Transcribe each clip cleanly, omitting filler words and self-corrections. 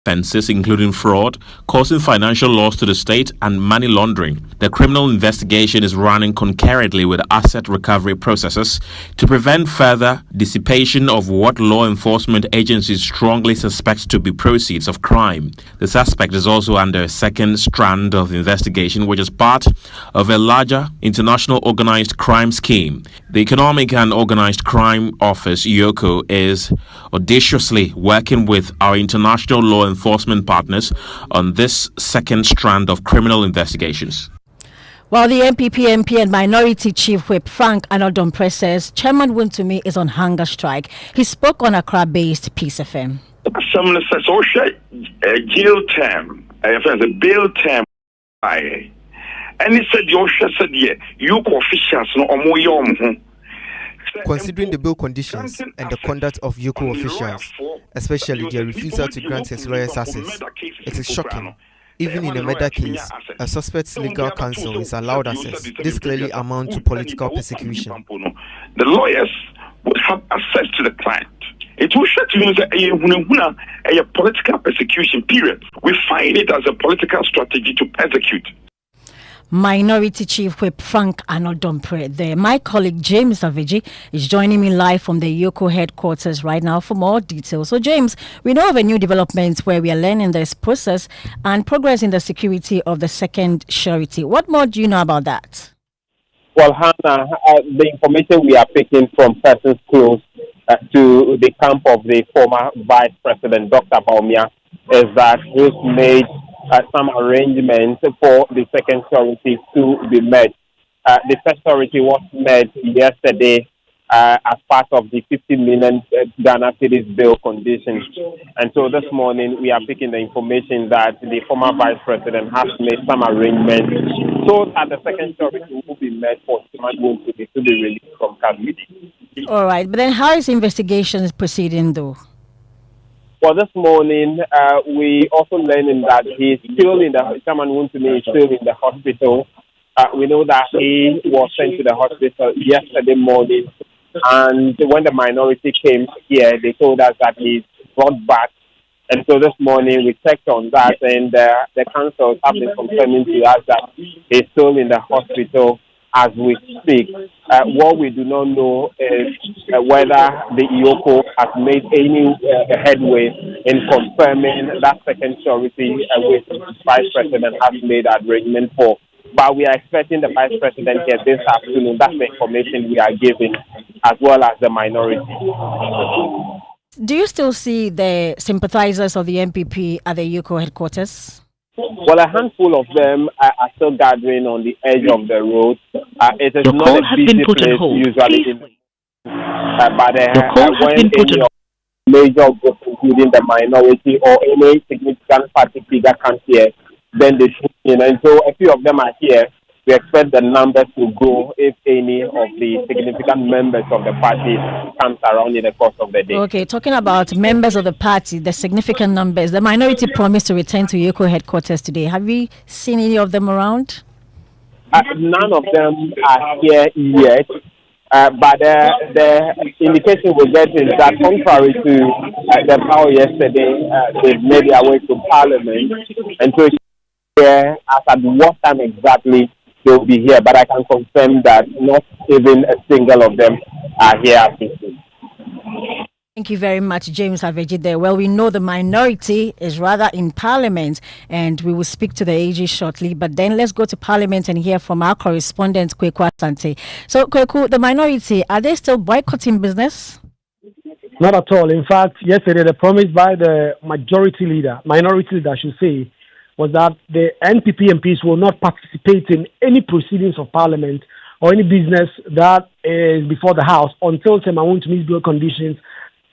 offences including fraud, causing financial loss to the state, and money laundering. The criminal investigation is running concurrently with asset recovery processes to prevent further dissipation of what law enforcement agencies strongly suspect to be proceeds of crime. The suspect is also under a second strand of investigation, which is part of a larger international organized crime scheme. The Economic and Organized Crime Office, YOKO, is audaciously working with our international law enforcement partners on this second strand of criminal investigations. While the MPP MP and Minority Chief Whip Frank Odame says Chairman Wontumi is on hunger strike, he spoke on Accra-based Peace FM. Some says, "Oh, jail term, a bail term." And he said, "YOKO officials no." Considering the bail conditions and the conduct of YOKO officials, especially their refusal to grant his lawyers access, it is shocking. Even in a murder case, a suspect's legal counsel is allowed access. This clearly amounts to political persecution. The lawyers would have access to the client. It will show to a political persecution, period. We find it as a political strategy to persecute. Minority Chief Whip Frank Odame there. My colleague James Aveji is joining me live from the YOKO headquarters right now for more details. So James, we know of a new development where we are learning this process and progress in the security of the second surety. What more do you know about that? Well, Hannah, the information we are picking from persons close to the camp of the former Vice President, Dr. Baumia, is that he's made some arrangements for the second surety to be met. The first surety was met yesterday as part of the 50 million Ghana cedis bail conditions. And so this morning we are picking the information that the former Vice President has made some arrangements so that the second surety will be met for to be released from custody. All right, but then how is investigations proceeding though? Well, this morning, we also learning that he's still in the, someone wants to is still in the hospital. We know that he was sent to the hospital yesterday morning, and when the minority came here, they told us that he's brought back. And so this morning, we checked on that, and the councils have been confirming to us that he's still in the hospital as we speak. What we do not know is whether the YOKO has made any headway in confirming that second surety which the Vice President has made arrangement for. But we are expecting the Vice President here this afternoon. That's the information we are giving, as well as the minority. Do you still see the sympathizers of the MPP at the YOKO headquarters? Well, a handful of them are still gathering on the edge of the road. It is not a busy place usually, but when any major group, including the minority or any significant party figure comes here, then they shoot in. And so a few of them are here. We expect the numbers to grow if any of the significant members of the party comes around in the course of the day. Okay, talking about members of the party, the significant numbers, the minority promised to return to YOKO headquarters today. Have we seen any of them around? None of them are here yet. But the indication we get is that contrary to the power yesterday, they made their way to Parliament. And so here, as at what time exactly they will be here, but I can confirm that not even a single of them are here. Thank you very much, James Aveji there. Well, we know the minority is rather in Parliament, and we will speak to the AG shortly. But then let's go to Parliament and hear from our correspondent, Kweku Asante. So, Kweku, the minority, are they still boycotting business? Not at all. In fact, yesterday, the promise by the minority leader, I should say, was that the NPP MPs will not participate in any proceedings of Parliament or any business that is before the House until Chairman Wuntumi's bail conditions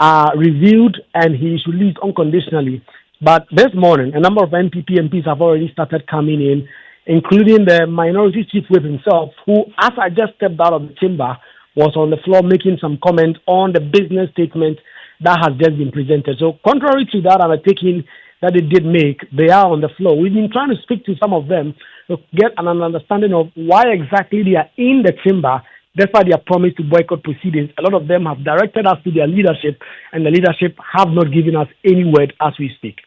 are reviewed and he is released unconditionally. But this morning, a number of NPP MPs have already started coming in, including the minority chief whip himself, who, as I just stepped out of the chamber, was on the floor making some comment on the business statement that has just been presented. So contrary to that undertaking that they did make, they are on the floor. We've been trying to speak to some of them to get an understanding of why exactly they are in the chamber, despite their promise to boycott proceedings. A lot of them have directed us to their leadership, and the leadership have not given us any word as we speak.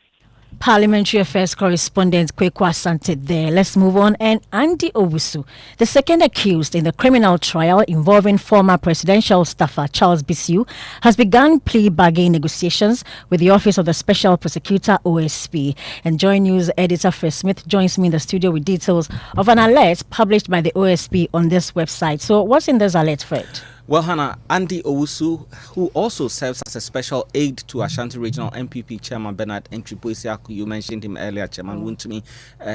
Parliamentary Affairs correspondent Kweku Asante there. Let's move on. And Andy Owusu, the second accused in the criminal trial involving former presidential staffer Charles Bissiu, has begun plea bargain negotiations with the Office of the Special Prosecutor OSP. And Joy News editor Fred Smith joins me in the studio with details of an alert published by the OSP on this website. So what's in this alert, Fred? Well, Hannah, Andy Owusu, who also serves as a special aide to Ashanti Regional MPP Chairman Bernard Entry-Boisiaku, you mentioned him earlier, Chairman Wuntumi,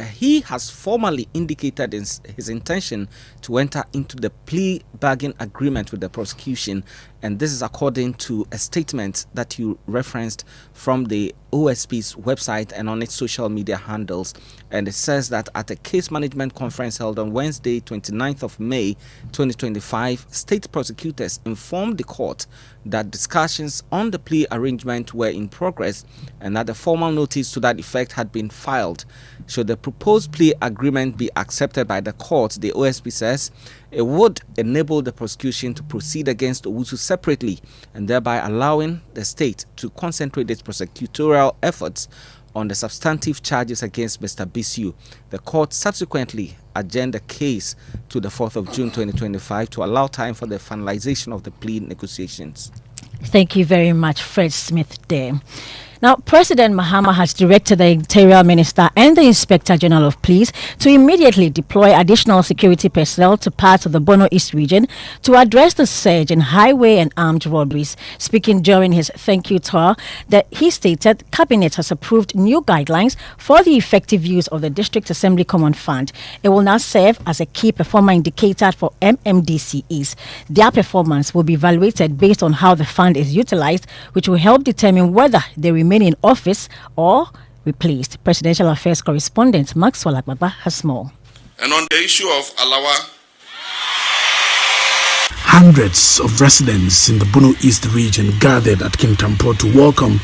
he has formally indicated his intention to enter into the plea bargain agreement with the prosecution. And this is according to a statement that you referenced from the OSP's website and on its social media handles. And it says that at a case management conference held on Wednesday, 29th of May, 2025, state prosecutors informed the court that discussions on the plea arrangement were in progress and that the formal notice to that effect had been filed. Should the proposed plea agreement be accepted by the court, the OSP says it would enable the prosecution to proceed against Owusu separately and thereby allowing the state to concentrate its prosecutorial efforts on the substantive charges against Mr. Bissiu. The court subsequently adjourned the case to the 4th of June 2025 to allow time for the finalization of the plea negotiations. Thank you very much, Fred Smith there. Now, President Mahama has directed the Interior Minister and the Inspector General of Police to immediately deploy additional security personnel to parts of the Bono East region to address the surge in highway and armed robberies. Speaking during his thank you tour, that he stated Cabinet has approved new guidelines for the effective use of the District Assembly Common Fund. It will now serve as a key performer indicator for MMDCEs. Their performance will be evaluated based on how the fund is utilized, which will help determine whether they remain in office or replaced. Presidential Affairs correspondent Maxwell Agbaba has more. And on the issue of Alawa, hundreds of residents in the Bono East region gathered at Kintampo to welcome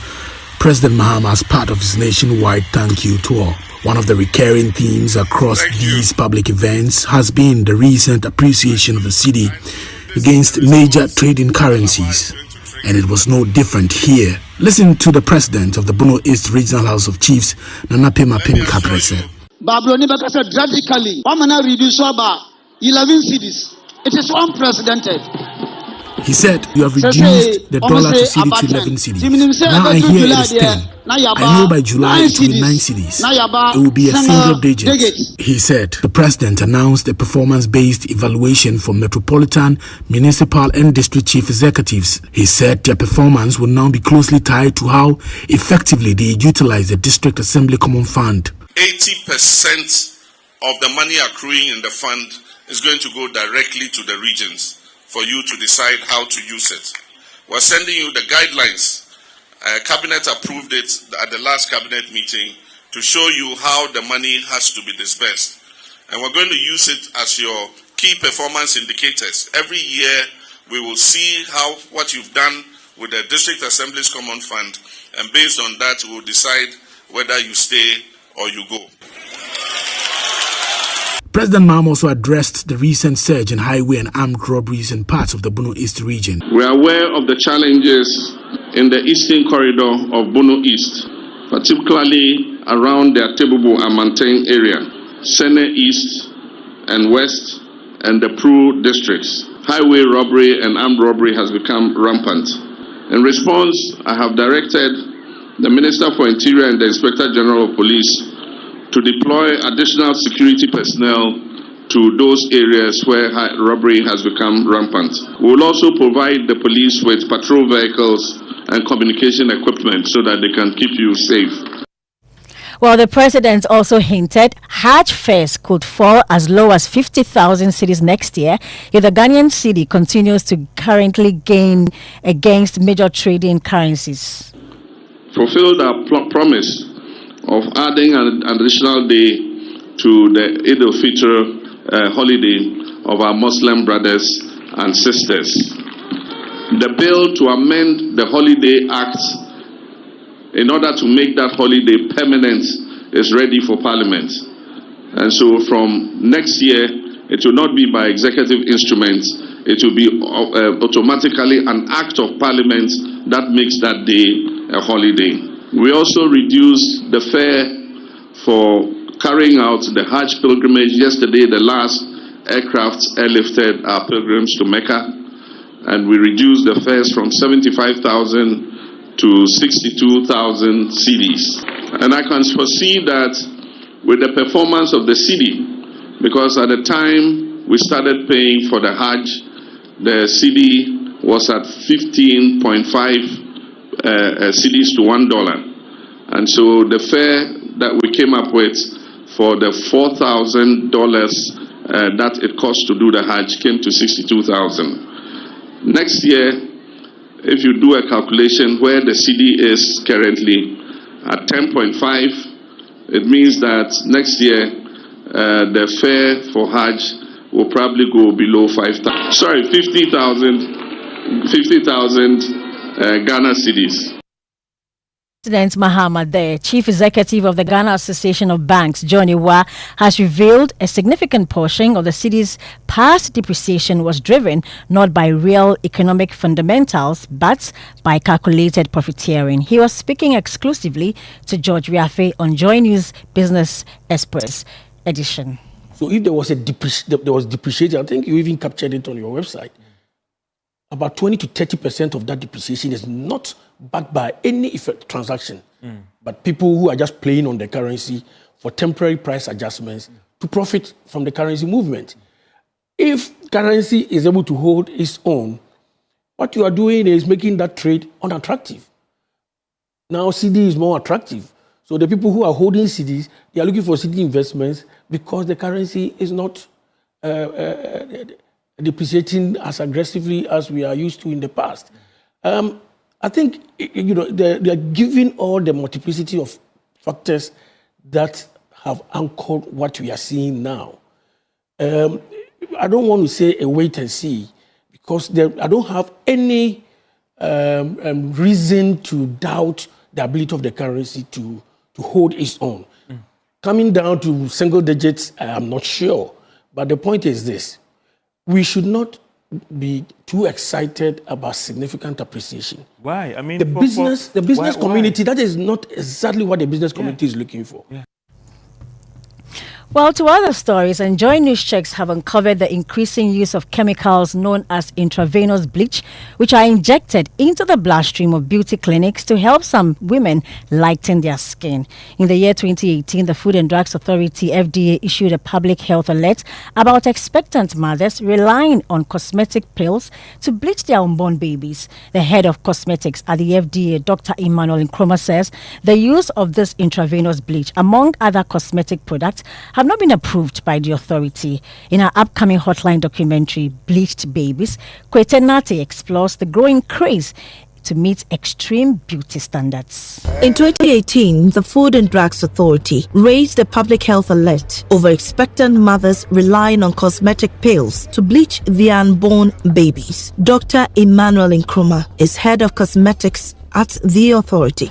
President Mahama as part of his nationwide thank you tour. One of the recurring themes across these public events has been the recent appreciation of the city against major trading currencies. And it was no different here. Listen to the president of the Bono East Regional House of Chiefs, Nana Pema Pem Kaprese. Babylon said drastically, Wamana reduce about 11 cities. It is unprecedented. He said, you have reduced the dollar to city to 11 cities. Now I hear it is 10. I know by July it will be 9 cities. It will be a single digit. He said the president announced a performance-based evaluation for metropolitan, municipal and district chief executives. He said their performance will now be closely tied to how effectively they utilize the District Assembly Common Fund. 80% of the money accruing in the fund is going to go directly to the regions for you to decide how to use it. We're sending you the guidelines. Cabinet approved it at the last cabinet meeting to show you how the money has to be disbursed. And we're going to use it as your key performance indicators. Every year we will see what you've done with the District Assembly's Common Fund, and based on that we'll decide whether you stay or you go. President Mahama also addressed the recent surge in highway and armed robberies in parts of the Bono East region. We are aware of the challenges in the eastern corridor of Bono East, particularly around the Atebobo and Manteng area, Sene East and West, and the Pru districts. Highway robbery and armed robbery has become rampant. In response, I have directed the Minister for Interior and the Inspector General of Police to deploy additional security personnel to those areas where robbery has become rampant. We will also provide the police with patrol vehicles and communication equipment so that they can keep you safe. Well, the president also hinted Hajj fares could fall as low as 50,000 cedis next year if the Ghanaian cedi continues to currently gain against major trading currencies. Fulfilled our promise of adding an additional day to the Eid al-Fitr holiday of our Muslim brothers and sisters. The bill to amend the Holiday Act in order to make that holiday permanent is ready for Parliament. And so from next year, it will not be by executive instruments, it will be automatically an act of Parliament that makes that day a holiday. We also reduced the fare for carrying out the Hajj pilgrimage. Yesterday, the last aircraft airlifted our pilgrims to Mecca, and we reduced the fares from 75,000 to 62,000 cedis. And I can foresee that with the performance of the cedi, because at the time we started paying for the Hajj, the cedi was at 15.5 cedis to $1. And so the fare that we came up with for the $4,000 that it cost to do the Hajj came to 62,000. Next year, if you do a calculation where the cedi is currently at 10.5, it means that next year the fare for Hajj will probably go below 50,000 Ghana cedis. President Mahama, the Chief Executive of the Ghana Association of Banks, Johnny Wa, has revealed a significant portion of the city's past depreciation was driven not by real economic fundamentals, but by calculated profiteering. He was speaking exclusively to George Riafe on Joy News Business Express edition. So if there was depreciation, I think you even captured it on your website. About 20 to 30% of that depreciation is not backed by any effect transaction, but people who are just playing on the currency for temporary price adjustments to profit from the currency movement. If currency is able to hold its own, what you are doing is making that trade unattractive. Now CD is more attractive. So the people who are holding CDs, they are looking for CD investments because the currency is not depreciating as aggressively as we are used to in the past. I think they are giving all the multiplicity of factors that have anchored what we are seeing now. I don't want to say a wait and see because I don't have any reason to doubt the ability of the currency to hold its own. Coming down to single digits, I'm not sure. But the point is this. We should not be too excited about significant appreciation. Why? I mean, the business community, that is not exactly what the business community is looking for. Yeah. Well, to other stories, and Joy News checks have uncovered the increasing use of chemicals known as intravenous bleach, which are injected into the bloodstream of beauty clinics to help some women lighten their skin. In the year 2018, the Food and Drugs Authority, FDA, issued a public health alert about expectant mothers relying on cosmetic pills to bleach their unborn babies. The head of cosmetics at the FDA, Dr. Emmanuel Nkrumah, says the use of this intravenous bleach, among other cosmetic products, have not been approved by the authority. In our upcoming Hotline documentary, Bleached Babies, Kwete Nate explores the growing craze to meet extreme beauty standards. In 2018, the Food and Drugs Authority raised a public health alert over expectant mothers relying on cosmetic pills to bleach their unborn babies. Dr. Emmanuel Nkrumah is head of cosmetics at the authority.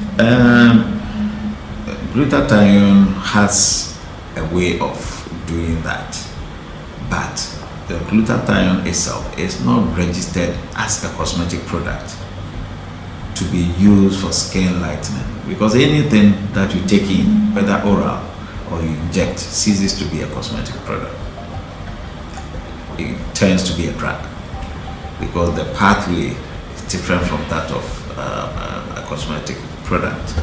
Glutathione has a way of doing that, but the glutathione itself is not registered as a cosmetic product to be used for skin lightening, because anything that you take in, whether oral or you inject, ceases to be a cosmetic product. It turns to be a drug because the pathway is different from that of a cosmetic product.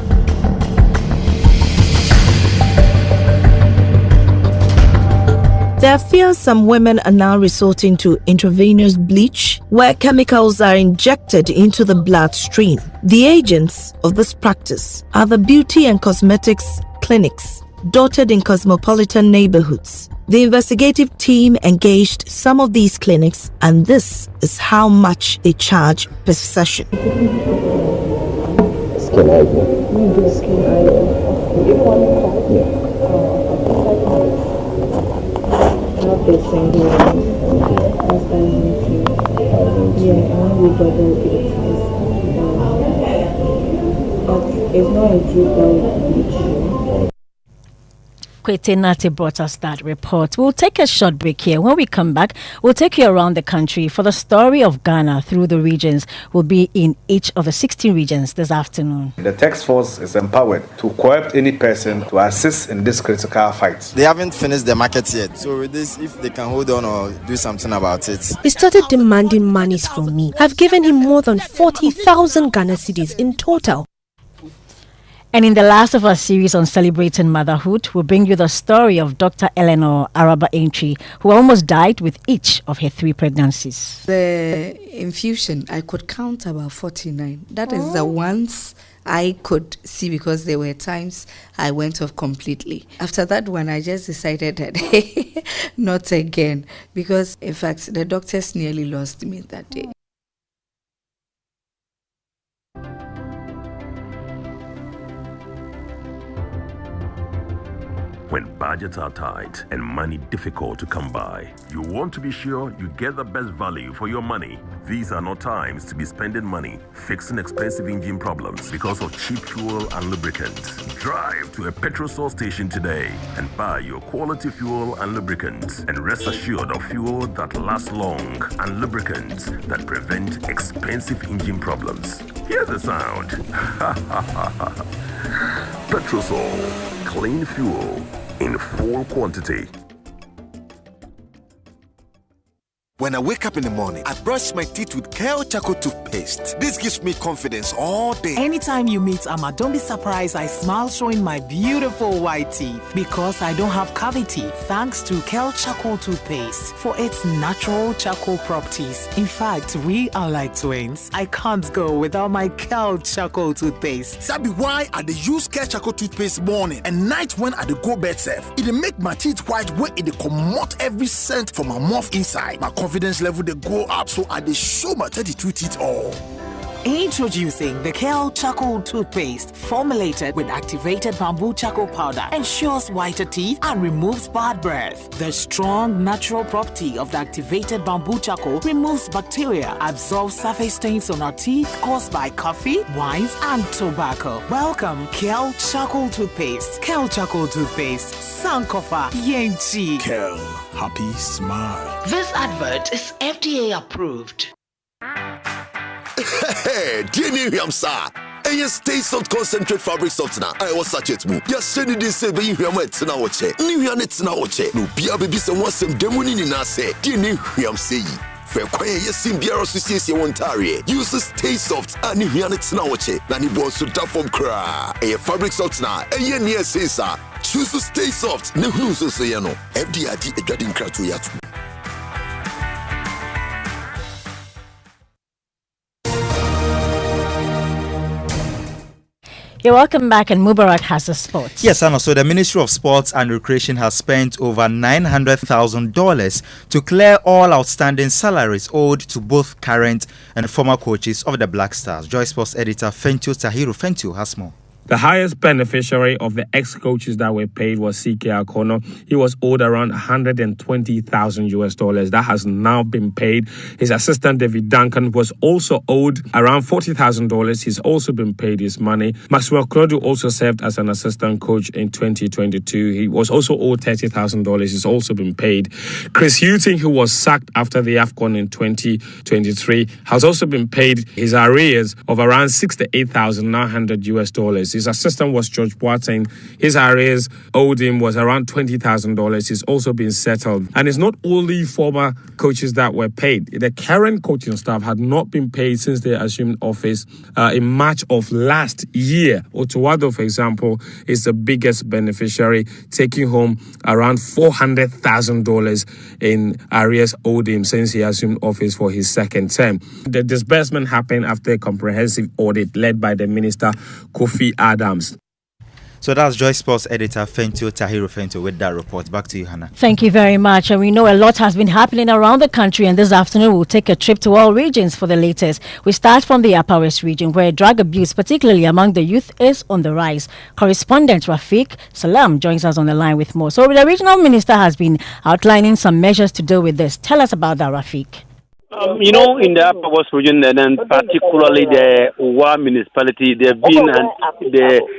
There are fears some women are now resorting to intravenous bleach, where chemicals are injected into the bloodstream. The agents of this practice are the beauty and cosmetics clinics dotted in cosmopolitan neighborhoods. The investigative team engaged some of these clinics, and this is how much they charge per session. Skin Kwete Nate brought us that report. We'll take a short break here. When we come back, we'll take you around the country for the story of Ghana through the regions. We'll be in each of the 16 regions this afternoon. The task force is empowered to co-opt any person to assist in this critical fight. They haven't finished the market yet. So with this, if they can hold on or do something about it. He started demanding monies from me. I've given him more than 40,000 Ghana cedis in total. And in the last of our series on celebrating motherhood, we'll bring you the story of Dr. Eleanor Araba Entry, who almost died with each of her 3 pregnancies. The infusion, I could count about 49. That is the ones I could see, because there were times I went off completely. After that one, I just decided that not again, because in fact, the doctors nearly lost me that day. When budgets are tight and money difficult to come by, you want to be sure you get the best value for your money. These are not times to be spending money fixing expensive engine problems because of cheap fuel and lubricants. Drive to a petrol source station today and buy your quality fuel and lubricants, and rest assured of fuel that lasts long and lubricants that prevent expensive engine problems. Hear the sound. Petrosol, clean fuel in full quantity. When I wake up in the morning, I brush my teeth with Kale Charcoal toothpaste. This gives me confidence all day. Anytime you meet Amma, don't be surprised I smile showing my beautiful white teeth, because I don't have cavity thanks to Kale Charcoal toothpaste for its natural charcoal properties. In fact, we are like twins. I can't go without my Kale Charcoal toothpaste. That be why I dey use Kale Charcoal toothpaste morning and night when I dey go bed safe. It dey make my teeth white when it dey comot every scent from my mouth inside. My confidence level they go up, so I dey show my 32 teeth all. Introducing the Kale Charcoal toothpaste, formulated with activated bamboo charcoal powder, ensures whiter teeth and removes bad breath. The strong natural property of the activated bamboo charcoal removes bacteria, absorbs surface stains on our teeth caused by coffee, wines, and tobacco. Welcome, Kale Charcoal toothpaste. Kale Charcoal toothpaste, Sankofa Yenchi. Kale, happy smile. This advert is FDA approved. Hey, Jenny Ramsa. And you stay soft concentrate fabric softener. I was such it move. You're sending this say, but you hear my tina watch. New Yanets now watch. No, be a baby, some was some demoni in us. Jenny Ramsa. Fair quiet, yes, in Beer Association Ontario. Use Stay Soft and New Yanets now watch. Nani bones to tap from cry. A fabric softener. And you near say, sir. Choose to Stay Soft. No, who's so say, no. FDID a garden cratu yatu. You're welcome back, and Mubarak has the sports. Yes, Anna. So the Ministry of Sports and Recreation has spent over $900,000 to clear all outstanding salaries owed to both current and former coaches of the Black Stars. Joy Sports editor Fentio Tahiru Fentio has more. The highest beneficiary of the ex-coaches that were paid was CK Akono. He was owed around $120,000. That has now been paid. His assistant David Duncan was also owed around $40,000. He's also been paid his money. Maxwell Clodu also served as an assistant coach in 2022. He was also owed $30,000. He's also been paid. Chris Hughton, who was sacked after the AFCON in 2023, has also been paid his arrears of around $68,900. His assistant was George Boateng. His arrears owed him was around $20,000. He's also been settled. And it's not only former coaches that were paid. The current coaching staff had not been paid since they assumed office in March of last year. Otuwado, for example, is the biggest beneficiary, taking home around $400,000 in arrears owed him since he assumed office for his second term. The disbursement happened after a comprehensive audit led by the Minister Kofi Adams. So that's Joy Sports editor Fentio Tahiru Fentio with that report. Back to you, Hannah. Thank you very much. And we know a lot has been happening around the country, and this afternoon we'll take a trip to all regions for the latest. We start from the Upper West region, where drug abuse, particularly among the youth, is on the rise. Correspondent Rafiq Salam joins us on the line with more. So the regional minister has been outlining some measures to deal with this. Tell us about that, Rafiq. In the Upper West region, and particularly the Uwa municipality, there have been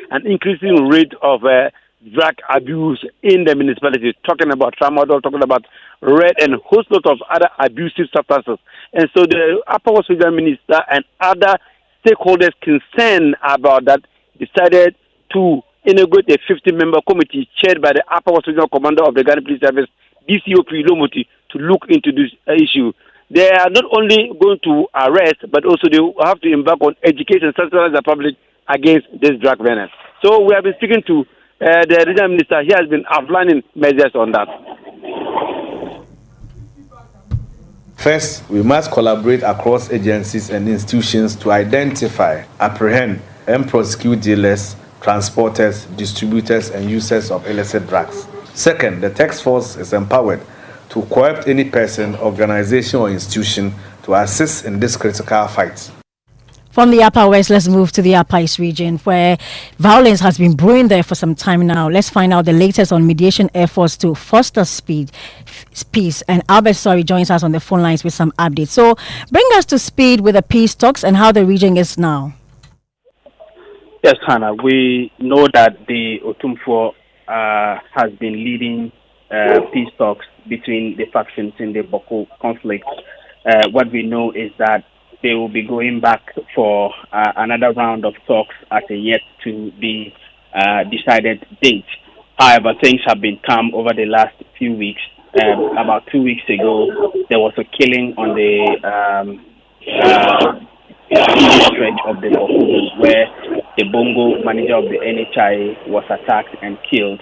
an increasing rate of drug abuse in the municipality, talking about tramadol, talking about red and a host lot of other abusive substances. And so the Upper West Regional Minister and other stakeholders concerned about that decided to inaugurate a 50-member committee chaired by the Upper West Regional Commander of the Ghana Police Service, DCOP Lomoti, to look into this issue. They are not only going to arrest, but also they have to embark on education, sensitize the public against this drug menace. So we have been speaking to the regional minister. He has been outlining measures on that. First, we must collaborate across agencies and institutions to identify, apprehend, and prosecute dealers, transporters, distributors, and users of illicit drugs. Second, the task force is empowered to co-opt any person, organization, or institution to assist in this critical fight. From the Upper West, let's move to the Upper East region, where violence has been brewing there for some time now. Let's find out the latest on mediation efforts to foster peace. And Albert Sorry joins us on the phone lines with some updates. So bring us to speed with the peace talks and how the region is now. Yes, Hannah, we know that the Otumfuo has been leading peace talks between the factions in the Boko conflict. What we know is that they will be going back for another round of talks at a yet to be decided date. However, things have been calm over the last few weeks. About 2 weeks ago, there was a killing on the stretch of the Boko, where the Bongo manager of the NHI was attacked and killed.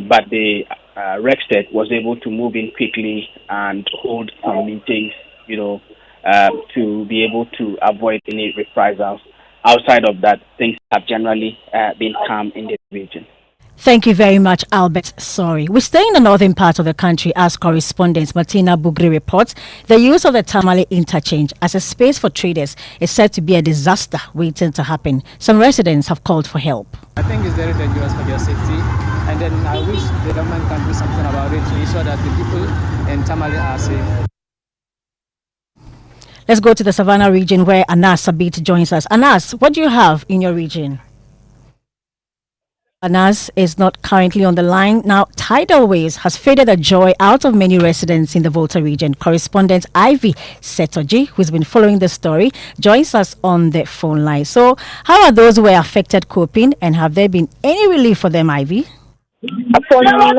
But the Rexted was able to move in quickly and hold some meetings, to be able to avoid any reprisals. Outside of that, things have generally been calm in the region. Thank you very much, Albert. Sorry. We stay in the northern part of the country as correspondent Martina Bugri reports. The use of the Tamale interchange as a space for traders is said to be a disaster waiting to happen. Some residents have called for help. I think it's very dangerous for their safety, and then I wish the government can do something about it to ensure that the people in Tamale are safe. Let's go to the Savannah region where Anas Sabit joins us. Anas, what do you have in your region? Anas is not currently on the line. Now, tidal waves has faded the joy out of many residents in the Volta region. Correspondent Ivy Setoji, who's been following the story, joins us on the phone line. So, how are those who were affected coping, and have there been any relief for them, Ivy? For now,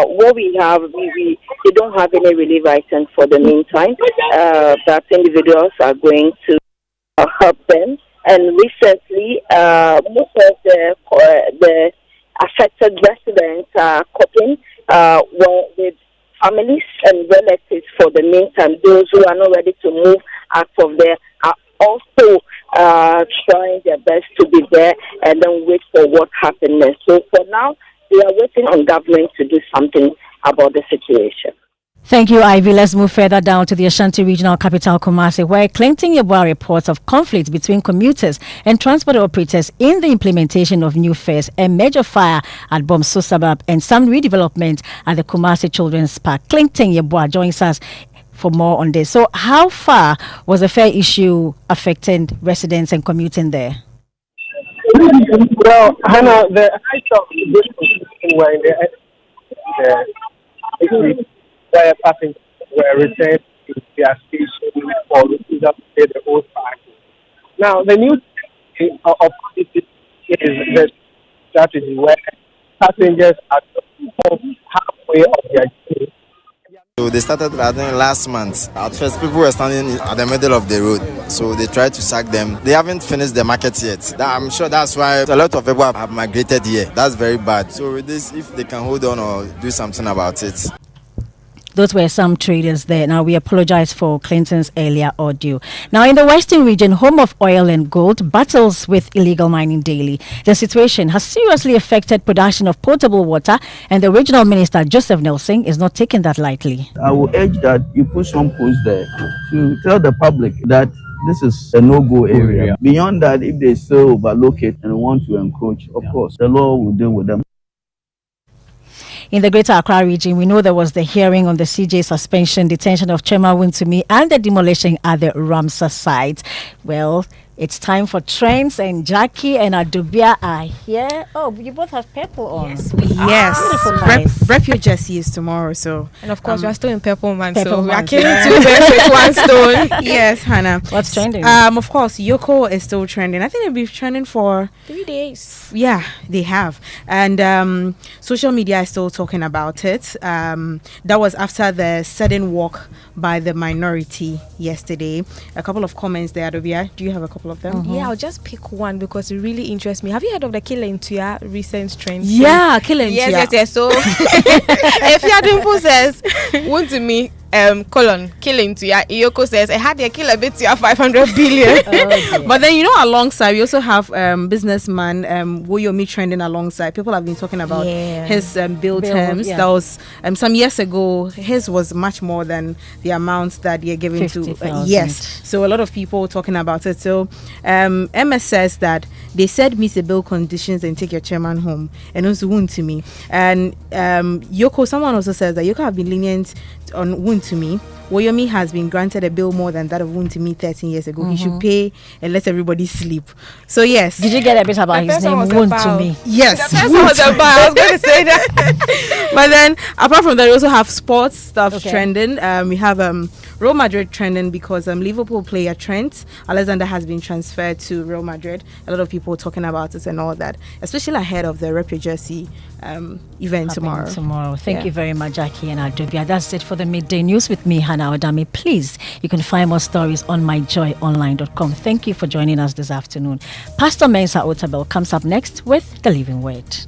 what we have, we don't have any relief items for the meantime. That individuals are going to help them. And recently, most of the affected residents are coping with families and relatives for the meantime. Those who are not ready to move out of there are also trying their best to be there and then wait for what happens next. So for now, we are waiting on government to do something about the situation. Thank you, Ivy. Let's move further down to the Ashanti regional capital, Kumasi, where Clinton Yeboah reports of conflict between commuters and transport operators in the implementation of new fares, a major fire at Bomso suburb, and some redevelopment at the Kumasi Children's Park. Clinton Yeboah joins us for more on this. So, how far was the fare issue affecting residents and commuting there? Well, Hannah, the height of this position were in the where passengers were returned to their station or refused to pay the old price. Now, the new of this is the strategy where passengers are halfway of their journey. So they started, I think, last month. At first, people were standing at the middle of the road, so they tried to sack them. They haven't finished the market yet. I'm sure that's why a lot of people have migrated here. That's very bad. So with this, if they can hold on or do something about it. Those were some traders there. Now, we apologize for Clinton's earlier audio. Now, in the Western region, home of oil and gold, battles with illegal mining daily. The situation has seriously affected production of potable water, and the regional minister, Joseph Nelson, is not taking that lightly. I will urge that you put some posts there to tell the public that this is a no-go area. Beyond that, if they still overlocate and want to encroach, of course, the law will deal with them. In the Greater Accra region, we know there was the hearing on the CJ suspension, detention of Chairman Wuntumi, and the demolition at the Ramsar site. Well, It's time for trends, and Jackie and Adubia are here. Oh, you both have purple on. Yes, beautiful, nice. Rep your jersey is tomorrow, so and of course we are still in purple month, Purple so we are month, killing yeah. 2 birds with one stone. yes, Hannah. What's trending? Of course, YOKO is still trending. I think it'll be trending for 3 days. Yeah, they have, and social media is still talking about it. That was after the sudden walk by the minority yesterday. A couple of comments there, Adobia. Do you have a couple of them? Yeah, I'll just pick one because it really interests me. Have you heard of the Killer Intuya recent trend? Yeah, Killer Intuya. Yes. So if your dimple says, "Want to me." Killing to ya. YOKO says I had a kill a bit to 500 billion. But then alongside we also have businessman Woyomi trending alongside. People have been talking about his bill terms. That was some years ago. His was much more than the amount that they're giving to yes. So a lot of people talking about it. So MS says that they said meet the bill conditions and take your chairman home, and also wound to me. And YOKO, someone also says that YOKO have been lenient on wound to me. Woyomi has been granted a bill more than that of wound to me 13 years ago. He should pay and let everybody sleep. So yes. Did you get a bit about his name? Wound to me. Yes. The first one was about. I was going to say that. But then apart from that, we also have sports stuff trending. We have Real Madrid trending because Liverpool player Trent Alexander has been transferred to Real Madrid. A lot of people talking about it and all that, especially ahead of the Rep Your Jersey event tomorrow. Thank you very much, Jackie and Adobia. That's it for the Midday News with me, Hannah Odame. Please, you can find more stories on myjoyonline.com. Thank you for joining us this afternoon. Pastor Mensa Otabel comes up next with the Living Word.